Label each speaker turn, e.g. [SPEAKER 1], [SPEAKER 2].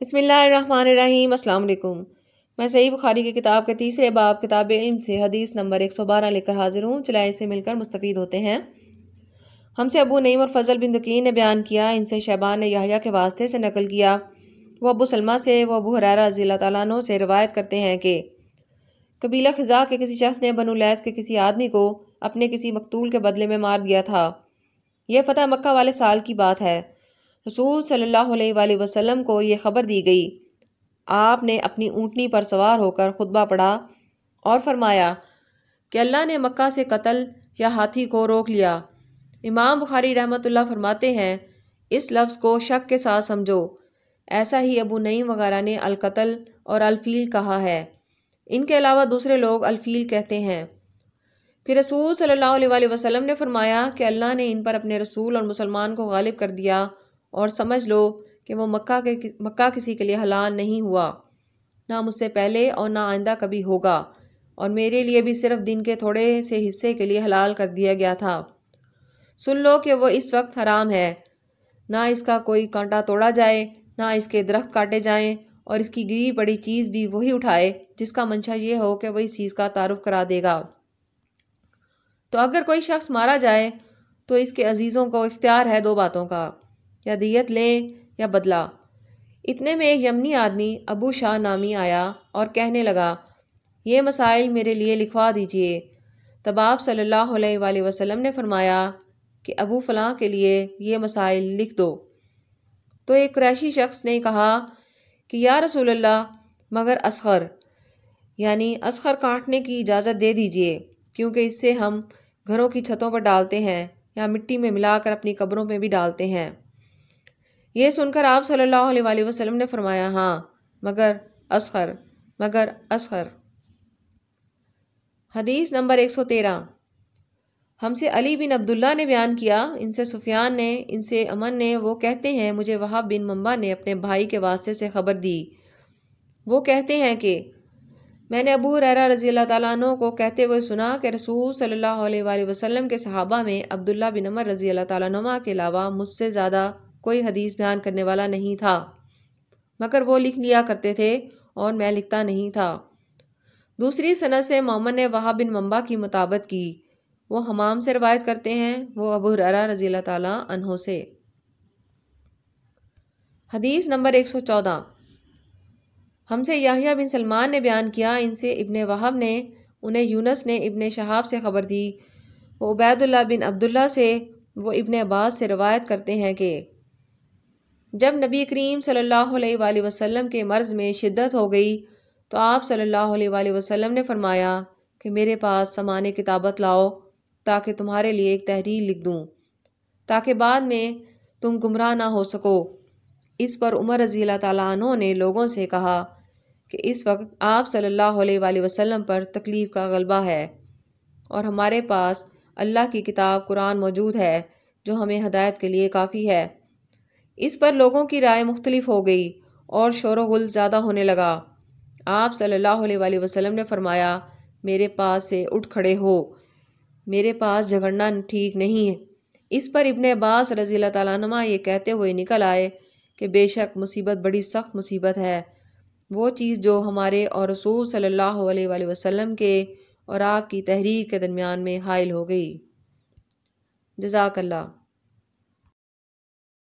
[SPEAKER 1] بسم اللہ الرحمن الرحیم۔ السلام علیکم۔ میں صحیح بخاری کی کتاب کے تیسرے باب کتاب علم سے حدیث نمبر 112 لے کر حاضر ہوں۔ چلائے سے مل کر مستفید ہوتے ہیں۔ ہم سے ابو نعیم اور فضل بن دکین نے بیان کیا، ان سے شیبان نے یحییٰ کے واسطے سے نقل کیا، وہ ابو سلمہ سے، وہ ابو ہریرہ رضی اللہ تعالیٰ عنہ سے روایت کرتے ہیں کہ قبیلہ خزاع کے کسی شخص نے بنو لیث کے کسی آدمی کو اپنے کسی مقتول کے بدلے میں مار دیا تھا۔ یہ فتح مکہ والے سال کی بات ہے۔ رسول صلی اللہ علیہ وآلہ وسلم کو یہ خبر دی گئی۔ آپ نے اپنی اونٹنی پر سوار ہو کر خطبہ پڑھا اور فرمایا کہ اللہ نے مکہ سے قتل یا ہاتھی کو روک لیا۔ امام بخاری رحمۃ اللہ فرماتے ہیں اس لفظ کو شک کے ساتھ سمجھو، ایسا ہی ابو نعیم وغیرہ نے القتل اور الفیل کہا ہے، ان کے علاوہ دوسرے لوگ الفیل کہتے ہیں۔ پھر رسول صلی اللہ علیہ وآلہ وسلم نے فرمایا کہ اللہ نے ان پر اپنے رسول اور مسلمان کو غالب کر دیا، اور سمجھ لو کہ وہ مکہ کسی کے لیے حلال نہیں ہوا، نہ مجھ سے پہلے اور نہ آئندہ کبھی ہوگا، اور میرے لیے بھی صرف دن کے تھوڑے سے حصے کے لیے حلال کر دیا گیا تھا۔ سن لو کہ وہ اس وقت حرام ہے، نہ اس کا کوئی کانٹا توڑا جائے، نہ اس کے درخت کاٹے جائیں، اور اس کی گری پڑی چیز بھی وہی اٹھائے جس کا منشا یہ ہو کہ وہ اس چیز کا تعارف کرا دے گا۔ تو اگر کوئی شخص مارا جائے تو اس کے عزیزوں کو اختیار ہے دو باتوں کا، یا دیت لیں یا بدلہ۔ اتنے میں ایک یمنی آدمی ابو شاہ نامی آیا اور کہنے لگا یہ مسائل میرے لیے لکھوا دیجئے۔ تب آپ صلی اللہ علیہ وآلہ وسلم نے فرمایا کہ ابو فلاں کے لیے یہ مسائل لکھ دو۔ تو ایک قریشی شخص نے کہا کہ یا رسول اللہ، مگر اصغر، یعنی اصغر کاٹنے کی اجازت دے دیجئے، کیونکہ اس سے ہم گھروں کی چھتوں پر ڈالتے ہیں یا مٹی میں ملا کر اپنی قبروں میں بھی ڈالتے ہیں۔ یہ سن کر آپ صلی اللہ علیہ وآلہ وسلم نے فرمایا ہاں، مگر اصغر، مگر اصغر۔ حدیث نمبر 113۔ ہم سے علی بن عبداللہ نے بیان کیا، ان سے سفیان نے، ان سے امن نے، وہ کہتے ہیں مجھے وہب بن منبع نے اپنے بھائی کے واسطے سے خبر دی، وہ کہتے ہیں کہ میں نے ابو ہریرہ رضی اللہ تعالیٰ عنہ کو کہتے ہوئے سنا کہ رسول صلی اللہ علیہ وآلہ وسلم کے صحابہ میں عبداللہ بن عمر رضی اللہ تعالیٰ عنہ کے علاوہ مجھ سے زیادہ کوئی حدیث بیان کرنے والا نہیں تھا، مگر وہ لکھ لیا کرتے تھے اور میں لکھتا نہیں تھا۔ دوسری سند سے محمد نے وہب بن منبع کی مطابقت کی، وہ حمام سے روایت کرتے ہیں، وہ ابو ہریرہ رضی اللہ تعالیٰ عنہ سے۔ حدیث نمبر 114۔ ہم سے یحییٰ بن سلمان نے بیان کیا، ان سے ابن وہب نے، انہیں یونس نے ابن شہاب سے خبر دی، وہ عبید اللہ بن عبداللہ سے، وہ ابن عباس سے روایت کرتے ہیں کہ جب نبی کریم صلی اللہ علیہ وآلہ وسلم کے مرض میں شدت ہو گئی تو آپ صلی اللہ علیہ وآلہ وسلم نے فرمایا کہ میرے پاس سامان کتابت لاؤ تاکہ تمہارے لیے ایک تحریر لکھ دوں، تاکہ بعد میں تم گمراہ نہ ہو سکو۔ اس پر عمر رضی اللہ تعالیٰ عنہ نے لوگوں سے کہا کہ اس وقت آپ صلی اللہ علیہ وآلہ وسلم پر تکلیف کا غلبہ ہے، اور ہمارے پاس اللہ کی کتاب قرآن موجود ہے جو ہمیں ہدایت کے لیے کافی ہے۔ اس پر لوگوں کی رائے مختلف ہو گئی اور شور و غل زیادہ ہونے لگا۔ آپ صلی اللہ علیہ وآلہ وسلم نے فرمایا میرے پاس سے اٹھ کھڑے ہو، میرے پاس جھگڑنا ٹھیک نہیں ہے۔ اس پر ابن عباس رضی اللہ تعالیٰ عنہ یہ کہتے ہوئے نکل آئے کہ بے شک مصیبت بڑی سخت مصیبت ہے، وہ چیز جو ہمارے اور رسول صلی اللہ علیہ وآلہ وسلم کے اور آپ کی تحریر کے درمیان میں حائل ہو گئی۔ جزاک اللہ۔